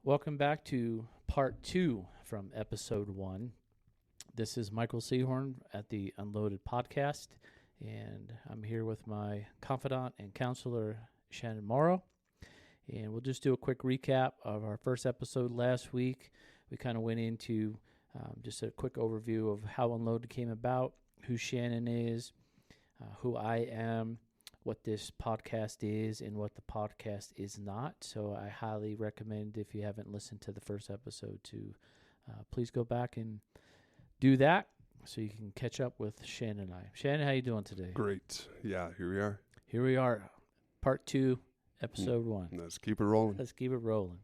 Welcome back to part 2 from episode 1. This is Michael Seahorn at the Unloaded Podcast, and I'm here with my confidant and counselor, Shannon Morrow. And we'll just do a quick recap of our first episode last week. We kind of went into just a quick overview of how Unloaded came about, who Shannon is, who I am, what this podcast is, and what the podcast is not. So I highly recommend, if you haven't listened to the first episode, to please go back and do that so you can catch up with Shannon and I. Shannon, how you doing today? Great. Yeah, here we are. Here we are, part 2, episode 1. Let's keep it rolling. Let's keep it rolling.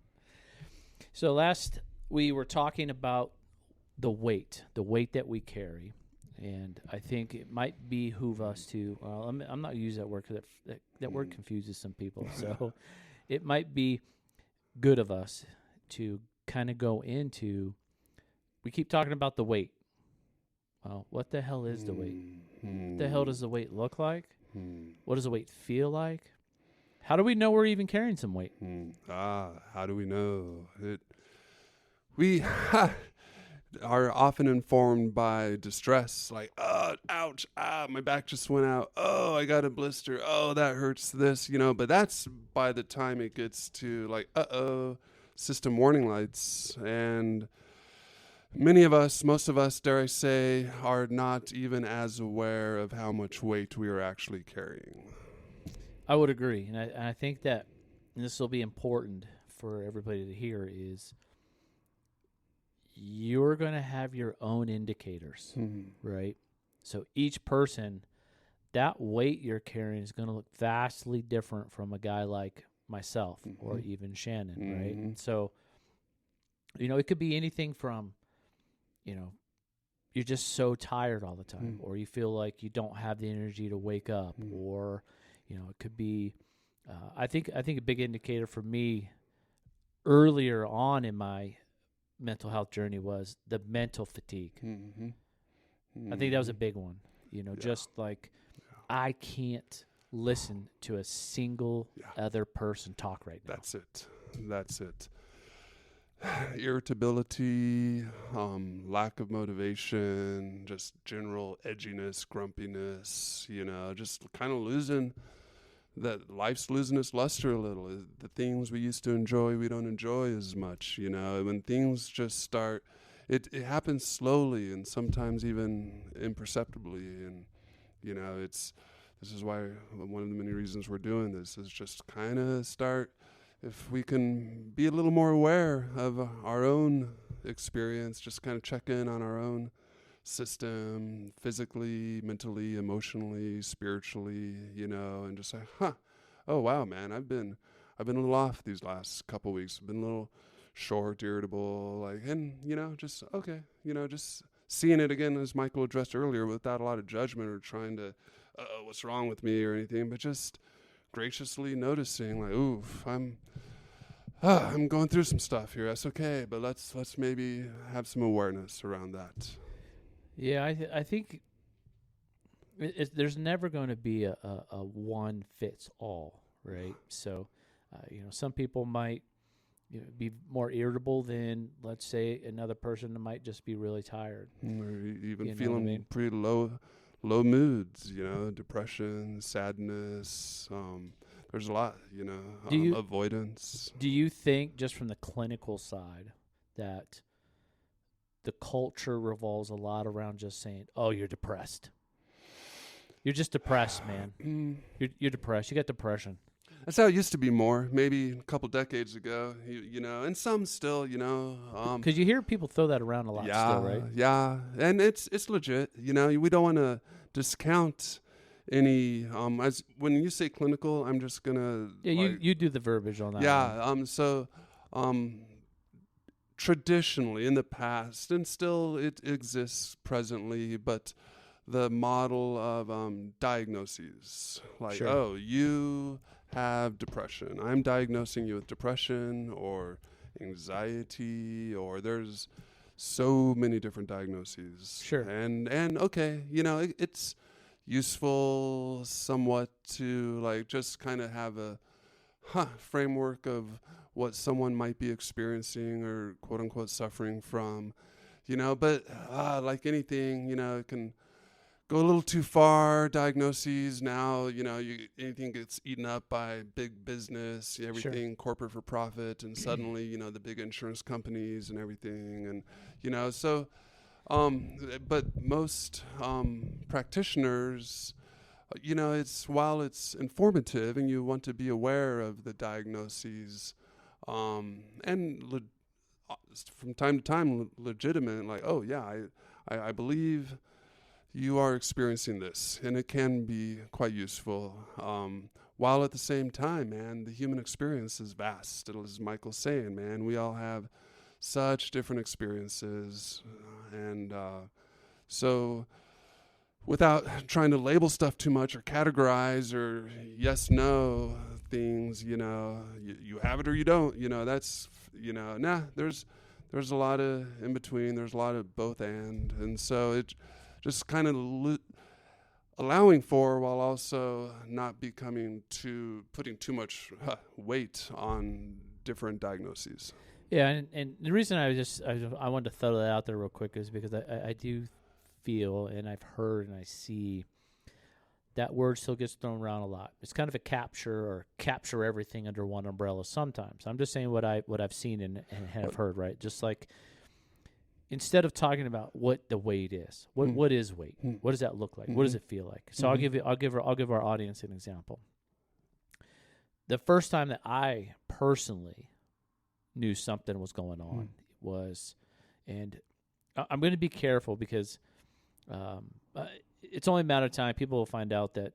So last we were talking about the weight that we carry. And I think it might behoove us to, well, I'm not using that word because that word confuses some people. So it might be good of us to kind of go into, we keep talking about the weight. Well, what the hell is the weight? What the hell does the weight look like? What does the weight feel like? How do we know we're even carrying some weight? How do we know? We are often informed by distress, like, ouch, my back just went out. Oh, I got a blister. Oh, that hurts this, but that's by the time it gets to like, system warning lights. And many of us, most of us, dare I say, are not even as aware of how much weight we are actually carrying. I would agree. And I think that, and this will be important for everybody to hear, is you're going to have your own indicators, right? So each person, that weight you're carrying is going to look vastly different from a guy like myself or even Shannon, right? And so, it could be anything from, you're just so tired all the time, or you feel like you don't have the energy to wake up, or, it could be, I think a big indicator for me earlier on in my mental health journey was the mental fatigue. I think that was a big one. Just like I can't listen to a single other person talk right now. That's it. Irritability, lack of motivation, just general edginess, grumpiness, just kind of losing that life's losing its luster a little. The things we used to enjoy, we don't enjoy as much, when things just start, it happens slowly and sometimes even imperceptibly. And, this is why one of the many reasons we're doing this is just kind of start, if we can be a little more aware of our own experience, just kind of check in on our own system, physically, mentally, emotionally, spiritually, and just say, oh wow, man, I've been a little off these last couple weeks. I've been a little short, irritable, just okay, just seeing it again, as Michael addressed earlier, without a lot of judgment or trying to, what's wrong with me or anything, but just graciously noticing, like, oof, I'm going through some stuff here. That's okay, but let's maybe have some awareness around that. Yeah, I think there's never going to be a one fits all, right? So, some people might be more irritable than, let's say, another person that might just be really tired. Or even feeling pretty low moods, depression, sadness. There's a lot, avoidance. Do you think, just from the clinical side, that the culture revolves a lot around just saying, "Oh, you're depressed. You're just depressed, man. You're depressed. You got depression." That's how it used to be more, maybe a couple decades ago, and some still, Because you hear people throw that around a lot still, right? Yeah, and it's legit, we don't want to discount any, as when you say clinical, I'm just going to. Yeah, you do the verbiage on that. Yeah, traditionally in the past, and still it exists presently, but the model of diagnoses, like, sure. Oh, you have depression. I'm diagnosing you with depression or anxiety, or there's so many different diagnoses. Sure. And okay, it's useful somewhat to like just kind of have a framework of what someone might be experiencing or quote unquote suffering from, but like anything, it can go a little too far. Diagnoses now, anything gets eaten up by big business, everything corporate for profit, and suddenly, the big insurance companies and everything. And, so, but most practitioners, while it's informative and you want to be aware of the diagnoses, and from time to time legitimate, like, oh yeah, I believe you are experiencing this, and it can be quite useful. While at the same time, man, the human experience is vast. As Michael's saying, man, we all have such different experiences, and so without trying to label stuff too much or categorize or yes, no things, you have it or you don't, that's, there's a lot of in between. There's a lot of both and so it just kind of allowing for, while also not putting too much weight on different diagnoses. Yeah. And the reason I wanted to throw that out there real quick is because I do feel, and I've heard and I see that word still gets thrown around a lot. It's kind of a capture everything under one umbrella sometimes. I'm just saying what I've seen and have heard, right? Just like instead of talking about what the weight is, what is weight? What does that look like? What does it feel like? So I'll give our audience an example. The first time that I personally knew something was going on was, and I'm going to be careful because it's only a matter of time. People will find out that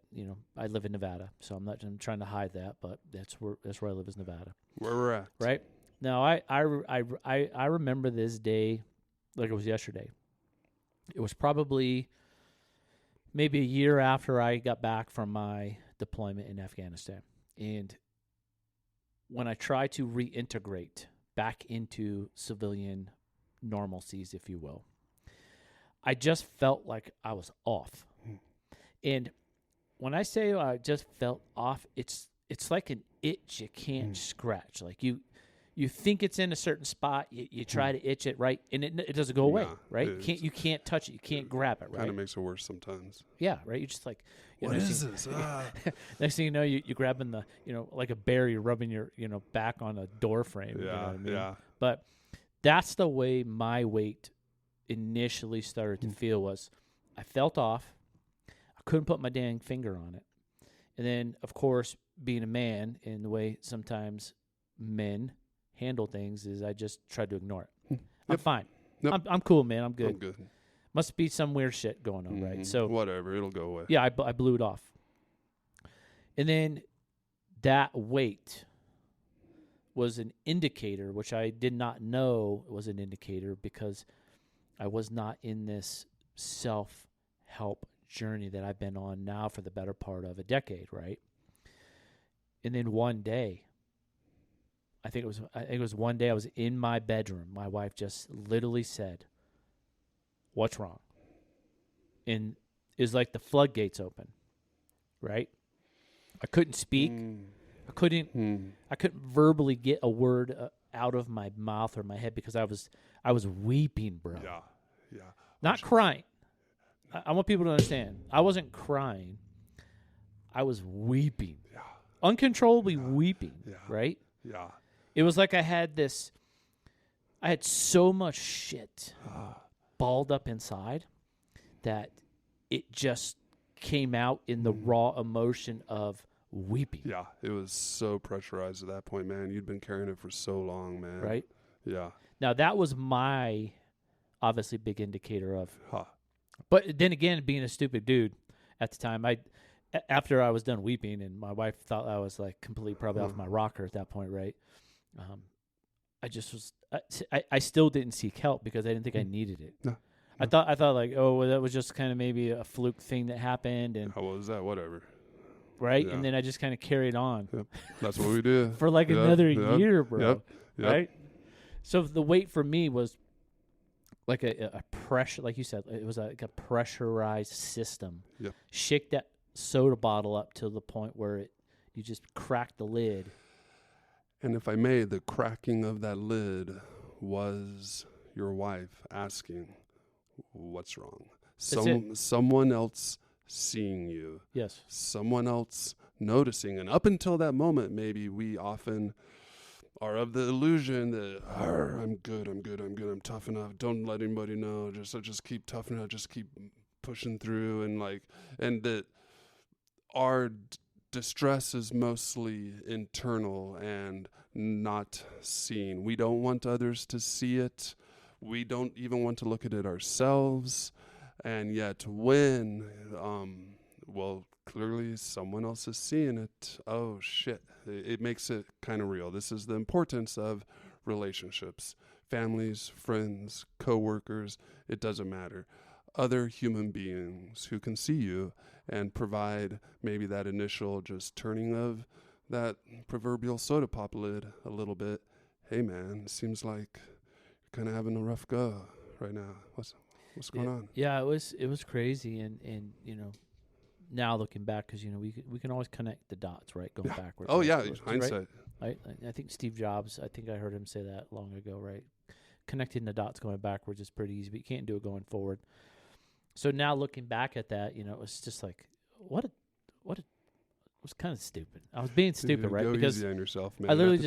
I live in Nevada, so I'm trying to hide that, but that's where I live, is Nevada, where we're at. Right now, I remember this day like it was yesterday. It was probably maybe a year after I got back from my deployment in Afghanistan, and when I tried to reintegrate back into civilian normalcies, if you will, I just felt like I was off. And when I say I just felt off, it's like an itch you can't scratch. Like you think it's in a certain spot, you try to itch it, right, and it doesn't go away, right? You can't touch it, you can't grab it, right? Kind of makes it worse sometimes. Yeah, right. You're just like, what is this? Next thing you know, you're grabbing the, like a bear, you're rubbing your, back on a door frame. Yeah, you know what I mean? yeah. But that's the way my weight initially started to feel. Was I felt off. I couldn't put my dang finger on it. And then, of course, being a man, in the way sometimes men handle things, is I just tried to ignore it. Yep. I'm fine. Yep. I'm cool, man. I'm good. I'm good. Must be some weird shit going on, right? So whatever, it'll go away. Yeah, I blew it off. And then that weight was an indicator, which I did not know was an indicator because I was not in this self-help journey that I've been on now for the better part of a decade, right? And then one day, I think it was one day I was in my bedroom. My wife just literally said, "What's wrong?" And it's like the floodgates open, right? I couldn't speak. I couldn't verbally get a word out of my mouth or my head because I was weeping, bro. Yeah. Not crying. I want people to understand. I wasn't crying. I was weeping. Yeah. Uncontrollably weeping, right? Yeah. It was like I had so much shit balled up inside that it just came out in the raw emotion of weeping. Yeah, it was so pressurized at that point, man. You'd been carrying it for so long, man. Right? Yeah. Now, that was my, obviously, big indicator of. But then again, being a stupid dude at the time, after I was done weeping, and my wife thought I was like completely probably off my rocker at that point, right? I just was. I still didn't seek help because I didn't think I needed it. No. I thought like, oh, well, that was just kind of maybe a fluke thing that happened, and how was that? Whatever. Right, Yeah. and then I just kind of carried on. Yep. That's what we did for like another year, bro. Yep. Right. So the weight for me was like a pressure, like you said, it was like a pressurized system. Yep. Shake that soda bottle up to the point where you just crack the lid. And if I may, the cracking of that lid was your wife asking, what's wrong? Someone else seeing you. Yes. Someone else noticing. And up until that moment, maybe we often are of the illusion that I'm good, I'm tough enough. Don't let anybody know. Just keep toughening out, just keep pushing through, and that our distress is mostly internal and not seen. We don't want others to see it. We don't even want to look at it ourselves. And yet when, clearly someone else is seeing it, oh shit, it makes it kind of real. This is the importance of relationships, families, friends, coworkers, it doesn't matter. Other human beings who can see you and provide maybe that initial just turning of that proverbial soda pop lid a little bit. Hey man, it seems like you're kind of having a rough go right now. What's going on? Yeah, it was crazy, and now looking back, because we can always connect the dots, right, going backwards. Oh yeah, backwards, hindsight. Right? I think Steve Jobs, I think I heard him say that long ago, right? Connecting the dots going backwards is pretty easy, but you can't do it going forward. So now looking back at that, it was just like, it was kind of stupid. I was being stupid, right? Go because easy on yourself, man. I literally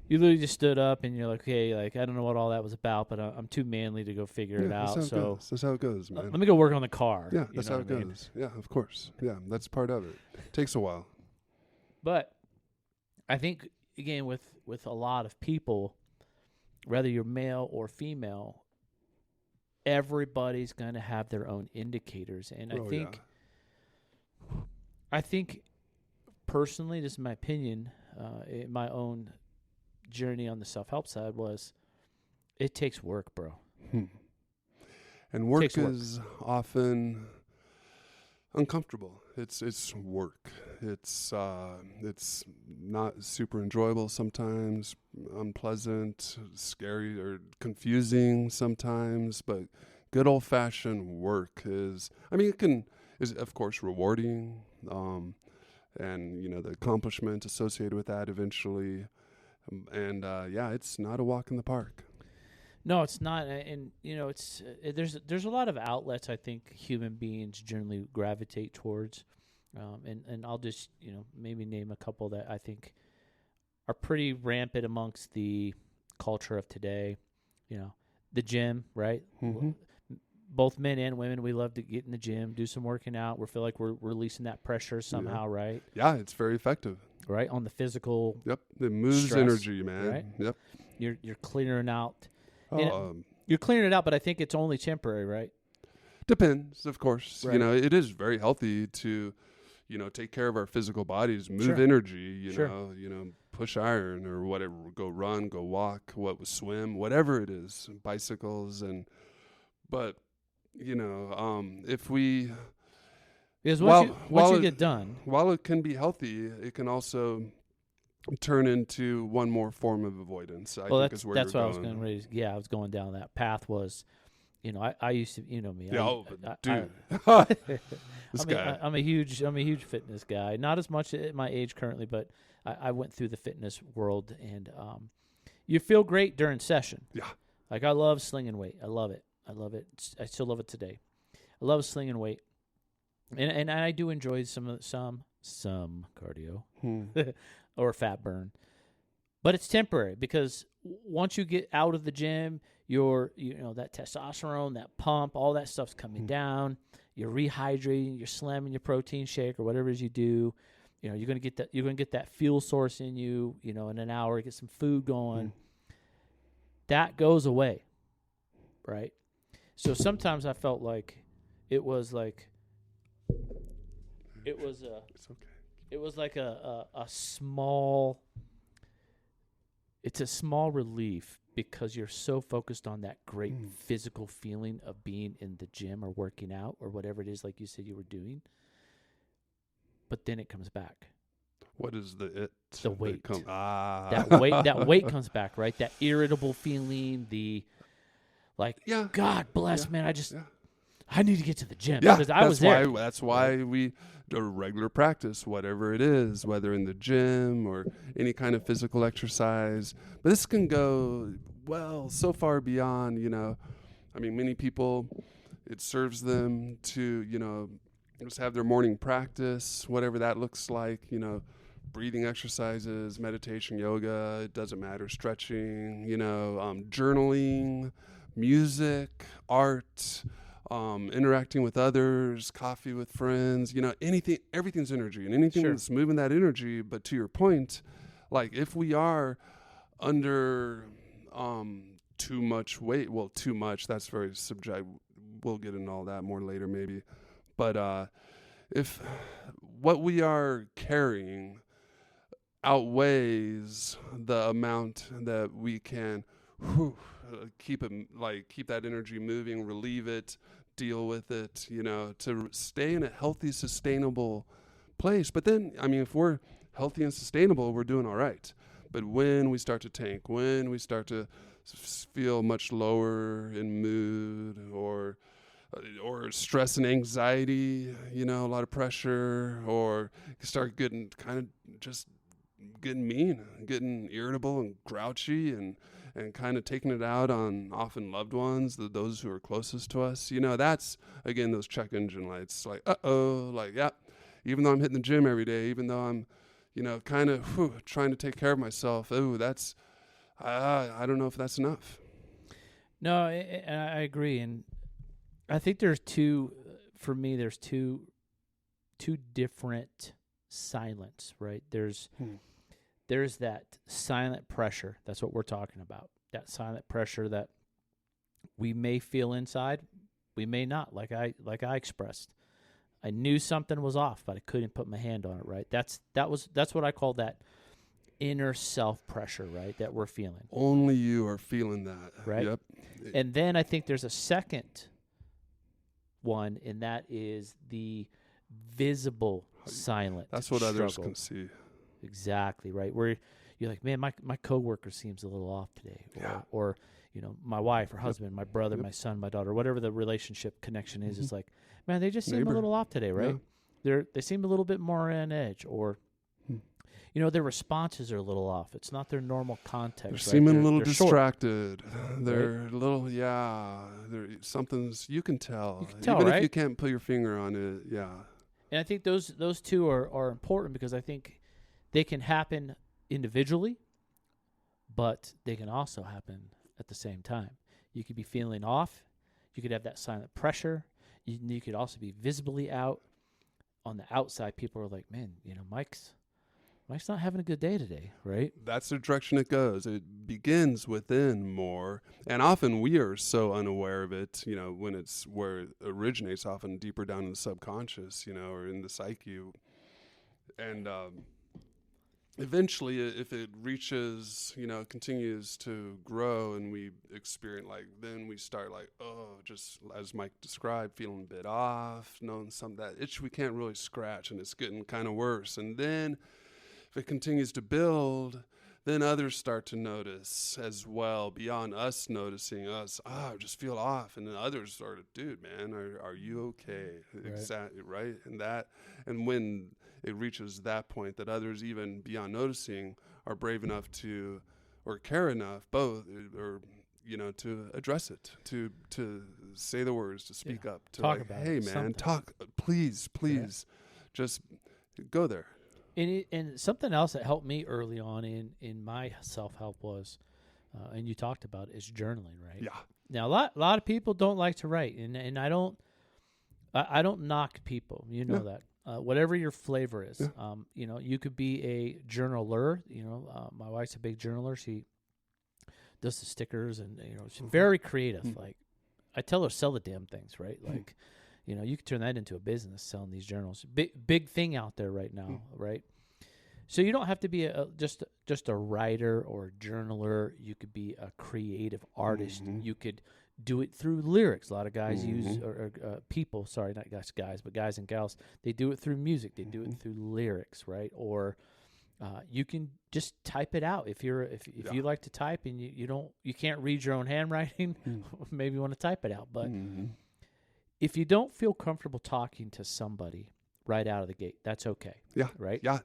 you literally just stood up and you're like, okay, like I don't know what all that was about, but I'm too manly to go figure it out. So that's how it goes, man. Let me go work on the car. Yeah, that's how it goes. Yeah, of course. Yeah, that's part of it. Takes a while. But I think again with a lot of people, whether you're male or female, everybody's going to have their own indicators, and I think personally, this is my opinion, in my own journey on the self-help side was it takes work, bro. And work is often uncomfortable. It's work. It's not super enjoyable sometimes, unpleasant, scary, or confusing sometimes, but good old-fashioned work is of course rewarding, and the accomplishment associated with that eventually, and it's not a walk in the park. No, it's not, and it's there's a lot of outlets I think human beings generally gravitate towards, and I'll just maybe name a couple that I think are pretty rampant amongst the culture of today. The gym, right? Mm-hmm. Both men and women, we love to get in the gym, do some working out. We feel like we're releasing that pressure somehow, right? Yeah, it's very effective. Right, on the physical. Yep, it moves stress, energy, man. Right? Yep. You're clearing out. You're clearing it out, but I think it's only temporary, right? Depends, of course. Right. It is very healthy to, take care of our physical bodies, move energy, push iron or whatever, go run, go walk, swim, whatever it is, bicycles, but if we, because once you get done, while it can be healthy, it can also turn into one more form of avoidance. I think is where that's you're what going. I was going to. Yeah, I was going down that path. Was, I used to, me. Yeah, dude, this guy. I'm a huge fitness guy. Not as much at my age currently, but I went through the fitness world, and you feel great during session. Yeah, like I love slinging weight. I love it. I still love it today. I love slinging weight, and I do enjoy some cardio or fat burn, but it's temporary because once you get out of the gym, that testosterone, that pump, all that stuff's coming down. You're rehydrating, you're slamming your protein shake or whatever it is you do. You're gonna get that fuel source in you. In an hour, get some food going. That goes away, right? So sometimes I felt like it was like It's okay. It was like a small. It's a small relief because you're so focused on that great physical feeling of being in the gym or working out or whatever it is, like you said you were doing. But then it comes back. What is the weight. That weight comes back, right? That irritable feeling, God bless, man. I need to get to the gym. Yeah, because I was there. That's why we a regular practice, whatever it is, whether in the gym or any kind of physical exercise. But this can go, well, so far beyond, I mean, many people, it serves them to, just have their morning practice, whatever that looks like, breathing exercises, meditation, yoga, it doesn't matter, stretching, journaling, music, art, interacting with others, coffee with friends, anything, everything's energy, and anything that's moving that energy. But to your point, like if we are under too much weight, well, too much, that's very subjective. We'll get into all that more later maybe. But if what we are carrying outweighs the amount that we can keep that energy moving, relieve it, deal with it, to stay in a healthy, sustainable place. But then, I mean, if we're healthy and sustainable, we're doing all right. But when we start to tank, when we start to feel much lower in mood or stress and anxiety, a lot of pressure, or start getting kind of just getting mean, getting irritable and grouchy and kind of taking it out on often loved ones, those who are closest to us. That's, again, those check engine lights. Like, yeah, even though I'm hitting the gym every day, even though I'm, kind of trying to take care of myself, that's, I don't know if that's enough. No, I agree. And I think there's two different silence, right? There's that silent pressure. That's what we're talking about. That silent pressure that we may feel inside, we may not. Like I expressed, I knew something was off, but I couldn't put my hand on it. Right? That's what I call that inner self pressure, right? That we're feeling. Only you are feeling that, right? Yep. And then I think there's a second one, and that is the visible silent. That's what struggle. Others can see. Exactly, right. Where you're like, man, my coworker seems a little off today, or my wife or husband, my brother, my son, my daughter, whatever the relationship connection is. It's like, man, they just seem a little off today, right? Yeah. They seem a little bit more on edge, or their responses are a little off. It's not their normal context. They're seeming a little short. distracted. They're a little, something's, you can tell. Even right? if you can't put your finger on it, yeah. And I think those two are important, because I think they can happen individually, but they can also happen at the same time. You could be feeling off. You could have that silent pressure. You could also be visibly out. On the outside, people are like, man, Mike's not having a good day today, right? That's the direction it goes. It begins within more. And often we are so unaware of it, when it's where it originates, often deeper down in the subconscious, or in the psyche. And eventually, if it reaches, continues to grow and we experience, then we start just as Mike described, feeling a bit off, knowing that itch we can't really scratch, and it's getting kind of worse. And then if it continues to build, then others start to notice as well, beyond us noticing us. I just feel off. And then others sort of, dude, man, are you okay? Right. Exactly, right? And when it reaches that point, that others, even beyond noticing, are brave enough to, or care enough, both, or to address it, to say the words, to speak up, to talk about hey, it, man, something. talk, please, just go there. And something else that helped me early on in my self-help was, and you talked about, is journaling, right? Yeah. Now, a lot of people don't like to write, and I don't knock people. That. Whatever your flavor is. Yeah. You could be a journaler. My wife's a big journaler. She does the stickers, and she's very creative. Like, I tell her, sell the damn things, right? Like, you could turn that into a business, selling these journals. Big thing out there right now, right? So you don't have to be just a writer or a journaler. You could be a creative artist. You could do it through lyrics. A lot of guys use, or people, sorry, not guys, but guys and gals, they do it through music. They do it through lyrics, right? Or you can just type it out. If you like to type and you can't read your own handwriting, maybe you want to type it out. But if you don't feel comfortable talking to somebody, right out of the gate. That's okay. Yeah. Right? Yeah.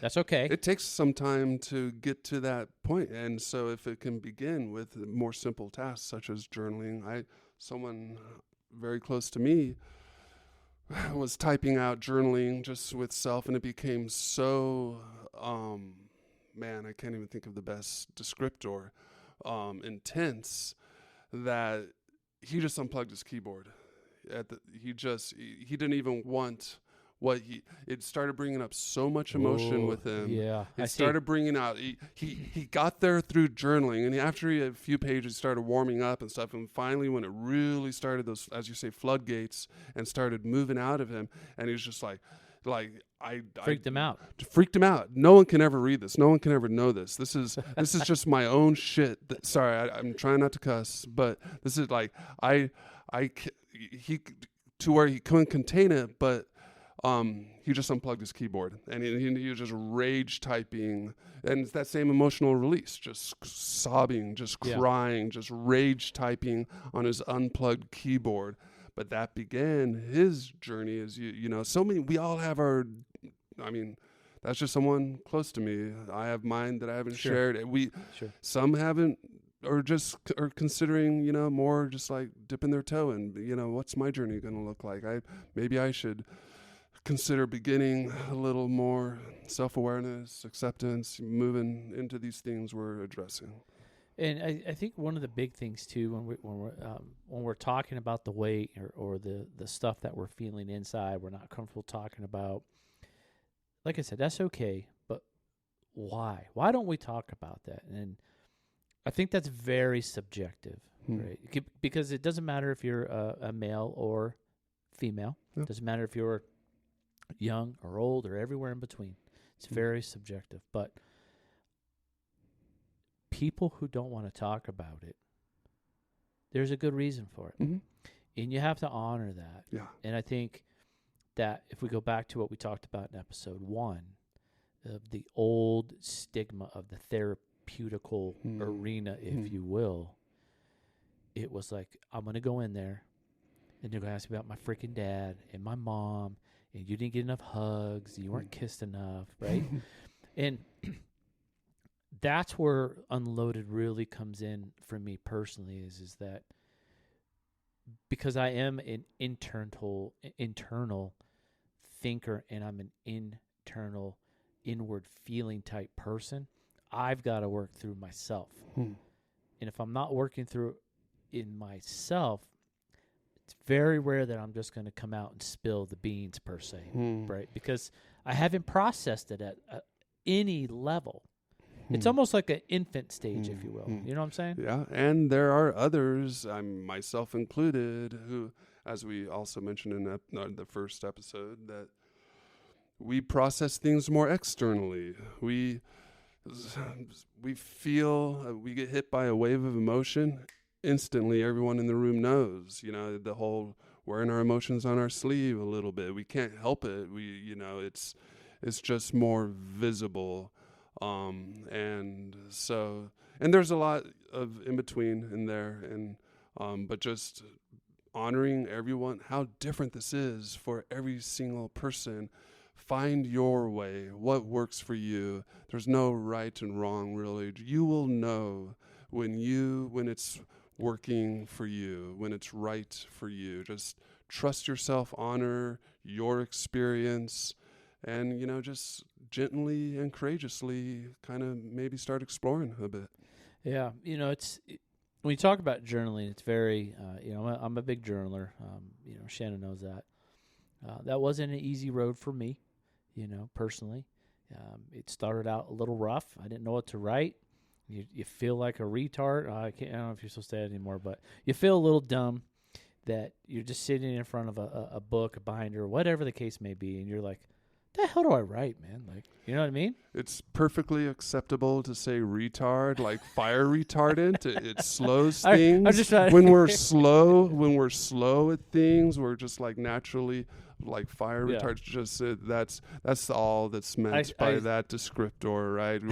That's okay. It takes some time to get to that point. And so if it can begin with more simple tasks such as journaling, someone very close to me was typing out journaling just with self, and it became so, man, I can't even think of the best descriptor, intense, that he just unplugged his keyboard. He didn't even want it started bringing up so much emotion with him. Yeah. It started bringing out, he got there through journaling, and after he had a few pages, started warming up and stuff, and finally when it really started, those, as you say, floodgates, and started moving out of him, and he was just like freaked him out. Freaked him out. No one can ever read this. No one can ever know this. This is just my own shit. Sorry, I'm trying not to cuss, but this is like, he to where he couldn't contain it, but he just unplugged his keyboard, and he was just rage typing, and it's that same emotional release, just sobbing, just crying, just rage typing on his unplugged keyboard. But that began his journey, as we all have that's just someone close to me. I have mine that I haven't shared. Some haven't, or just are considering, more just like dipping their toe in, what's my journey going to look like? Maybe I should consider beginning a little more self-awareness, acceptance, moving into these things we're addressing. And I think one of the big things too, when we're talking about the weight or the stuff that we're feeling inside, we're not comfortable talking about. Like I said, that's okay, but why? Why don't we talk about that? And I think that's very subjective, right? Because it doesn't matter if you're a male or female. It doesn't matter if you're young or old or everywhere in between. It's very subjective. But people who don't want to talk about it, there's a good reason for it. And you have to honor that. Yeah. And I think that if we go back to what we talked about in episode 1, of the old stigma of the therapeutical arena, if you will, it was like, I'm going to go in there and they're going to ask me about my freaking dad and my mom, and you didn't get enough hugs, you weren't kissed enough, right? And that's where Unloaded really comes in for me personally, is that because I am an internal thinker, and I'm an internal, inward feeling type person, I've got to work through myself. And if I'm not working through in myself, it's very rare that I'm just going to come out and spill the beans per se, right? Because I haven't processed it at any level. It's almost like an infant stage, if you will. You know what I'm saying? Yeah, and there are others, myself included, who, as we also mentioned in the first episode, that we process things more externally. We feel, we get hit by a wave of emotion. Instantly, everyone in the room knows, the whole wearing our emotions on our sleeve a little bit. We can't help it. It's just more visible. And there's a lot of in between in there, but just honoring everyone, how different this is for every single person. Find your way, what works for you. There's no right and wrong, really. You will know when it's working for you, when it's right for you. Just trust yourself, honor your experience, and, just gently and courageously kind of maybe start exploring a bit. Yeah. When you talk about journaling, it's very, I'm a big journaler. Shannon knows that. That wasn't an easy road for me, personally. It started out a little rough. I didn't know what to write. You feel like a retard. I don't know if you're supposed to say it anymore, but you feel a little dumb that you're just sitting in front of a book, a binder, whatever the case may be, and you're like, the hell do I write, man? Like, you know what I mean? It's perfectly acceptable to say retard, like fire retardant. It slows things. I'm just trying when we're slow at things, we're just like naturally like fire retardant. Just that's all that's meant by that descriptor, right?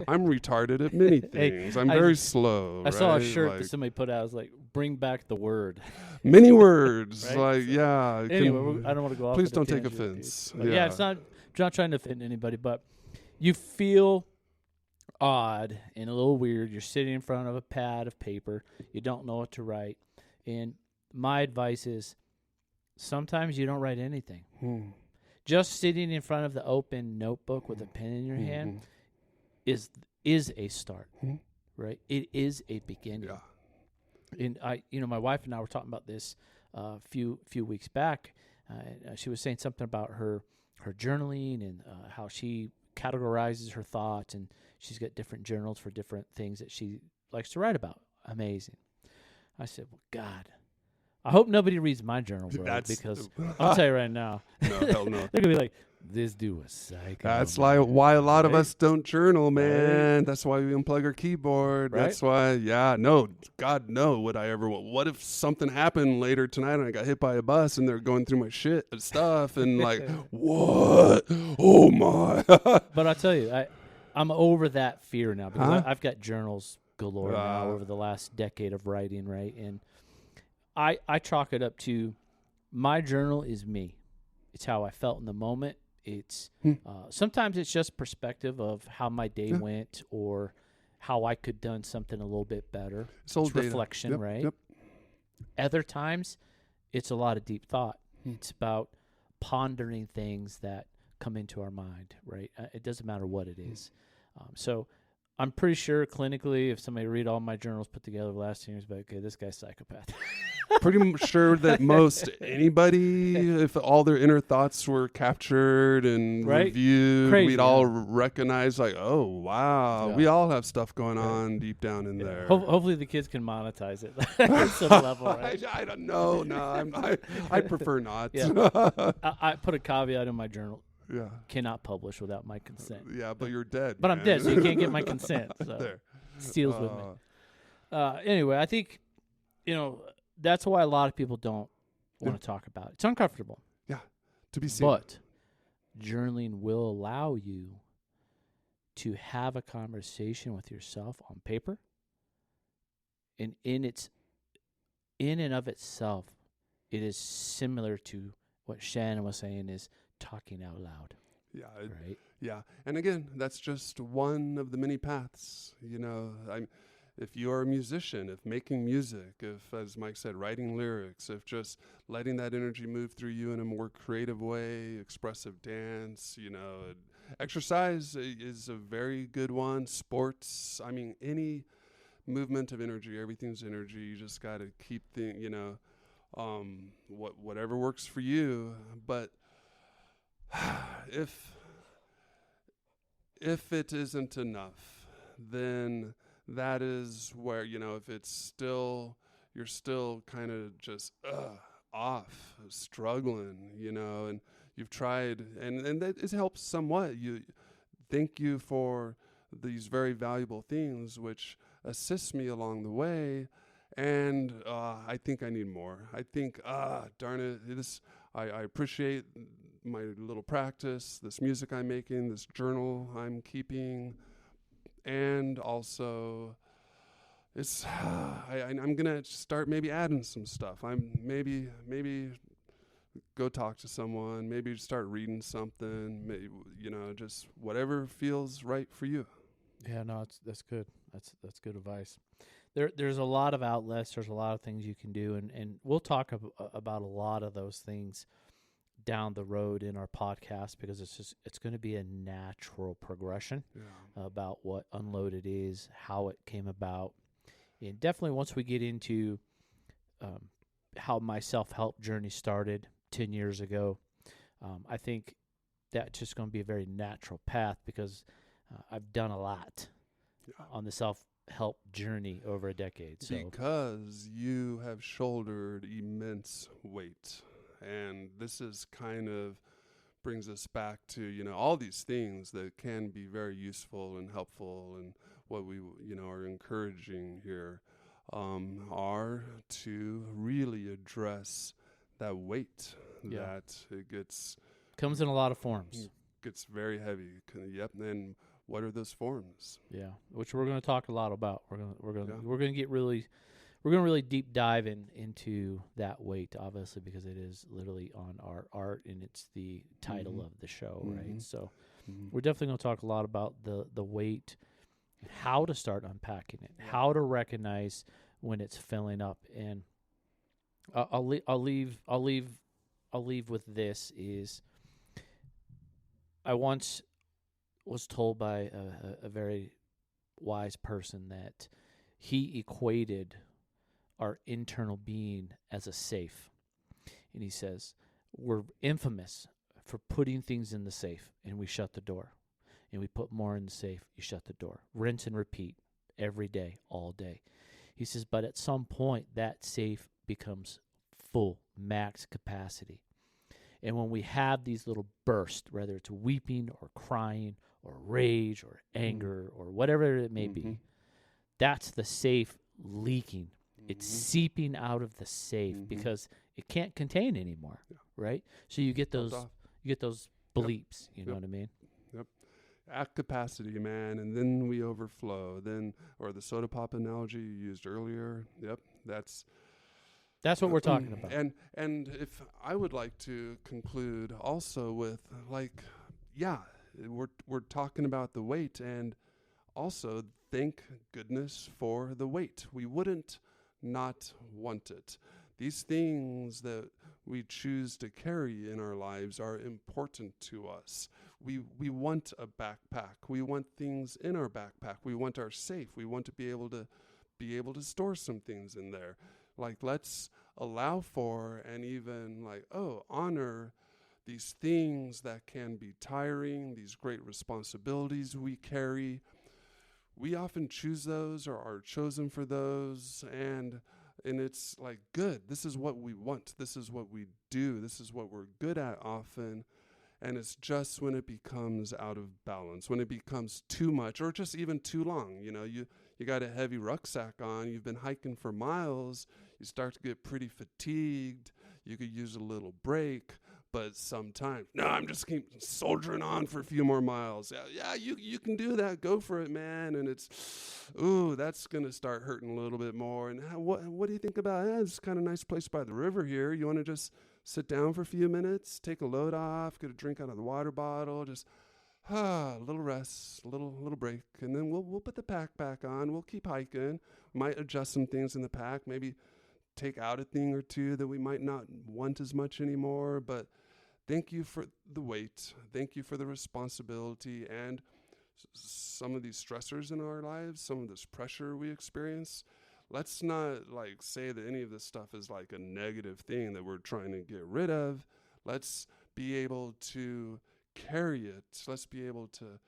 I'm retarded at many things. I'm very slow. I saw a shirt that somebody put out. I was like, bring back the word. Many words, Right? like yeah. it Anyway, can- I don't want to go off. please on a don't take tangent, dude. offense. But yeah, it's not. I'm not trying to offend anybody, but you feel odd and a little weird. You're sitting in front of a pad of paper. You don't know what to write. And my advice is sometimes you don't write anything. Just sitting in front of the open notebook with a pen in your hand is a start, right? It is a beginning. Yeah. And my wife and I were talking about this a few weeks back. She was saying something about her journaling and how she categorizes her thoughts, and she's got different journals for different things that she likes to write about. Amazing. I said, well, God, I hope nobody reads my journal, bro, because I'll tell you right now, No, hell no. they're going to be like, this dude was psycho. That's why a lot of Right? us don't journal, man. Right. That's why we unplug our keyboard. Right? That's why, no, God, no, would I ever want? What if something happened later tonight and I got hit by a bus and they're going through my shit and stuff and like, what? Oh, my. But I'll tell you, I'm over that fear now because Huh? I've got journals galore now over the last decade of writing, right? And I chalk it up to my journal is me. It's how I felt in the moment. It's sometimes it's just perspective of how my day went or how I could done something a little bit better. It's reflection, right? Yep. Other times, it's a lot of deep thought. It's about pondering things that come into our mind, right? It doesn't matter what it is. So I'm pretty sure clinically, if somebody read all my journals put together the last 10 years, be like, okay, this guy's psychopath. Pretty sure that most anybody, if all their inner thoughts were captured and reviewed, Crazy, we'd all recognize like, oh, wow, we all have stuff going on deep down in there. Hopefully the kids can monetize it at some level, right? I don't know. No, I prefer not. Yeah. I put a caveat in my journal. Yeah. Cannot publish without my consent. Yeah, but you're dead. But man. I'm dead, so you can't get my consent. So there. Steals with me. Anyway, I think, that's why a lot of people don't want to talk about it. It's uncomfortable. Yeah, to be seen. But journaling will allow you to have a conversation with yourself on paper. And in and of itself, it is similar to what Shannon was saying is talking out loud. Yeah. Right? Yeah. And again, that's just one of the many paths. If you're a musician, if making music, if, as Mike said, writing lyrics, if just letting that energy move through you in a more creative way, expressive dance, exercise is a very good one. Sports, any movement of energy, everything's energy. You just got to keep whatever works for you. But if it isn't enough, then that is where, if it's still, you're still kind of just off, struggling, and you've tried, and that it helps somewhat. Thank you for these very valuable things, which assist me along the way, and I think I need more. I think, darn it, I appreciate my little practice, this music I'm making, this journal I'm keeping. And also, it's I'm gonna start maybe adding some stuff. I'm maybe go talk to someone. Maybe start reading something. Maybe, just whatever feels right for you. Yeah, no, that's good. That's good advice. There's a lot of outlets. There's a lot of things you can do, and we'll talk about a lot of those things down the road in our podcast because it's going to be a natural progression about what Unloaded is, how it came about, and definitely once we get into how my self-help journey started 10 years ago, I think that's just going to be a very natural path because I've done a lot on the self-help journey over a decade. So. Because you have shouldered immense weight. And this is kind of brings us back to, all these things that can be very useful and helpful. And what we, are encouraging here are to really address that weight that it comes in a lot of forms. Gets very heavy. Yep. And what are those forms? Yeah, which we're going to talk a lot about. We're going to get really we're going to really deep dive into that weight, obviously, because it is literally on our art and it's the title of the show, right? So we're definitely going to talk a lot about the weight, how to start unpacking it, how to recognize when it's filling up. And I'll leave with this is I once was told by a very wise person that he equated our internal being as a safe. And he says, we're infamous for putting things in the safe and we shut the door. And we put more in the safe, you shut the door. Rinse and repeat every day, all day. He says, but at some point that safe becomes full, max capacity. And when we have these little bursts, whether it's weeping or crying or rage or anger or whatever it may be, that's the safe leaking. It's seeping out of the safe because it can't contain anymore, right? So you get those bleeps, you know what I mean? Yep. At capacity, man, and then we overflow. Then, or the soda pop analogy you used earlier. Yep, that's what we're talking about. And if I would like to conclude also with we're talking about the weight, and also thank goodness for the weight. We wouldn't not want it. These things that we choose to carry in our lives are important to us. We want a backpack. We want things in our backpack. We want our safe. We want to be able to store some things in there. Like, let's allow for and even honor these things that can be tiring, these great responsibilities we carry. We often choose those or are chosen for those, and it's like, good. This is what we want. This is what we do. This is what we're good at often. And it's just when it becomes out of balance, when it becomes too much or just even too long. You got a heavy rucksack on. You've been hiking for miles. You start to get pretty fatigued. You could use a little break. But sometimes, no, I'm just keep soldiering on for a few more miles. Yeah, you can do that. Go for it, man. And that's going to start hurting a little bit more. And what do you think about, it's kind of a nice place by the river here. You want to just sit down for a few minutes, take a load off, get a drink out of the water bottle, just a little rest, a little break. And then we'll put the pack back on. We'll keep hiking. Might adjust some things in the pack, maybe take out a thing or two that we might not want as much anymore. But thank you for the weight. Thank you for the responsibility and some of these stressors in our lives, some of this pressure we experience. Let's not say that any of this stuff is like a negative thing that we're trying to get rid of. Let's be able to carry it. Let's be able to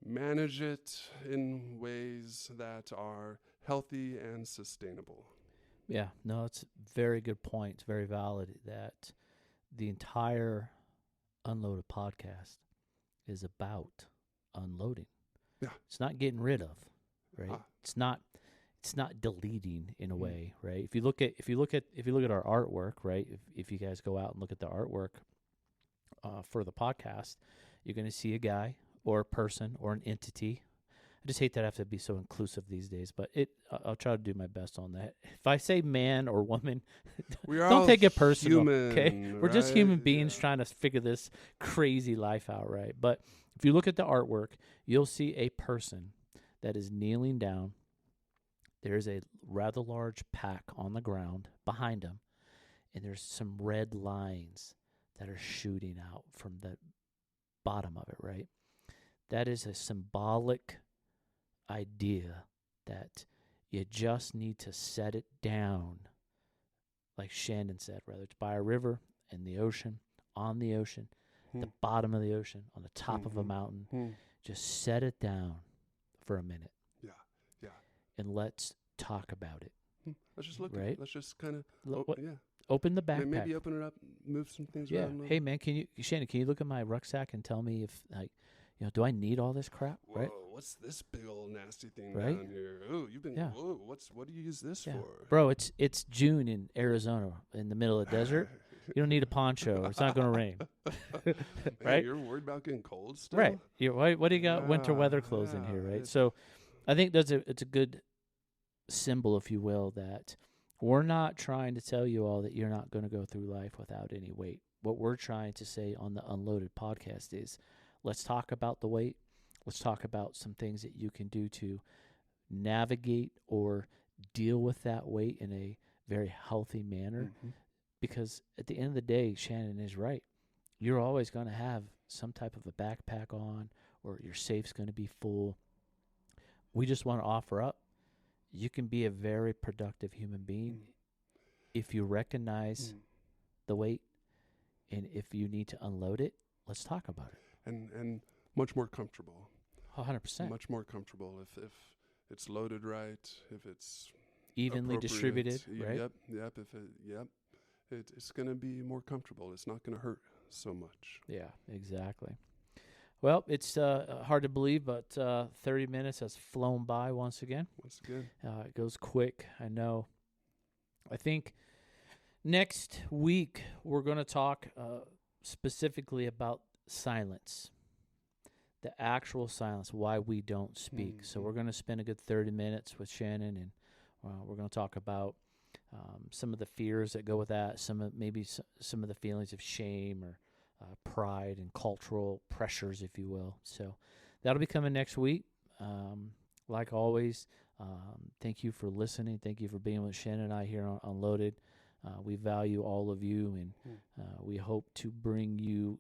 manage it in ways that are healthy and sustainable. Yeah, no, it's a very good point. It's very valid that the entire Unloaded podcast is about unloading. Yeah. It's not getting rid of, right? It's not deleting in a way, right? If you look at our artwork, right? If you guys go out and look at the artwork for the podcast, you're going to see a guy or a person or an entity. I just hate that I have to be so inclusive these days, but I'll try to do my best on that. If I say man or woman, don't take it personal, human, okay? We're just human beings trying to figure this crazy life out, right? But if you look at the artwork, you'll see a person that is kneeling down. There's a rather large pack on the ground behind him, and there's some red lines that are shooting out from the bottom of it, right? That is a symbolic idea that you just need to set it down, like Shannon said, whether it's by a river, in the ocean, on the ocean, the bottom of the ocean, on the top of a mountain. Just set it down for a minute. Yeah. And let's talk about it. Let's just look right? at it. Let's just kind of, open the backpack. Maybe open it up, move some things around. Hey, man, Shannon, can you look at my rucksack and tell me if, do I need all this crap? Whoa, right? What's this big old nasty thing right? down here? Oh, you've been, whoa, what do you use this for? Bro, it's June in Arizona in the middle of the desert. You don't need a poncho. It's not going to rain. Right? You're worried about getting cold still? Right. What do you got winter weather clothes in here, right? So I think it's a good symbol, if you will, that we're not trying to tell you all that you're not going to go through life without any weight. What we're trying to say on the Unloaded podcast is, let's talk about the weight. Let's talk about some things that you can do to navigate or deal with that weight in a very healthy manner. Mm-hmm. Because at the end of the day, Shannon is right. You're always going to have some type of a backpack on, or your safe's going to be full. We just want to offer up, you can be a very productive human being if you recognize the weight, and if you need to unload it, let's talk about it. And much more comfortable. 100%. Much more comfortable if it's loaded right, if it's Evenly distributed, right? Yep. It's going to be more comfortable. It's not going to hurt so much. Yeah, exactly. Well, it's hard to believe, but 30 minutes has flown by once again. It goes quick, I know. I think next week we're going to talk specifically about silence, the actual silence, why we don't speak. Mm-hmm. So we're going to spend a good 30 minutes with Shannon, and we're going to talk about some of the fears that go with that, some of the feelings of shame or pride and cultural pressures, if you will. So that'll be coming next week. Like always, thank you for listening. Thank you for being with Shannon and I here on Unloaded. We value all of you, and we hope to bring you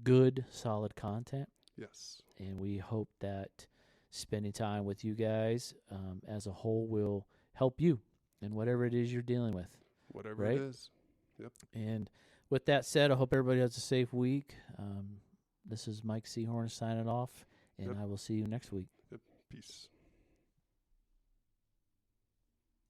good, solid content. Yes. And we hope that spending time with you guys as a whole will help you in whatever it is you're dealing with. Whatever right? it is. Yep. And with that said, I hope everybody has a safe week. This is Mike Seahorn signing off, and Yep. I will see you next week. Yep. Peace.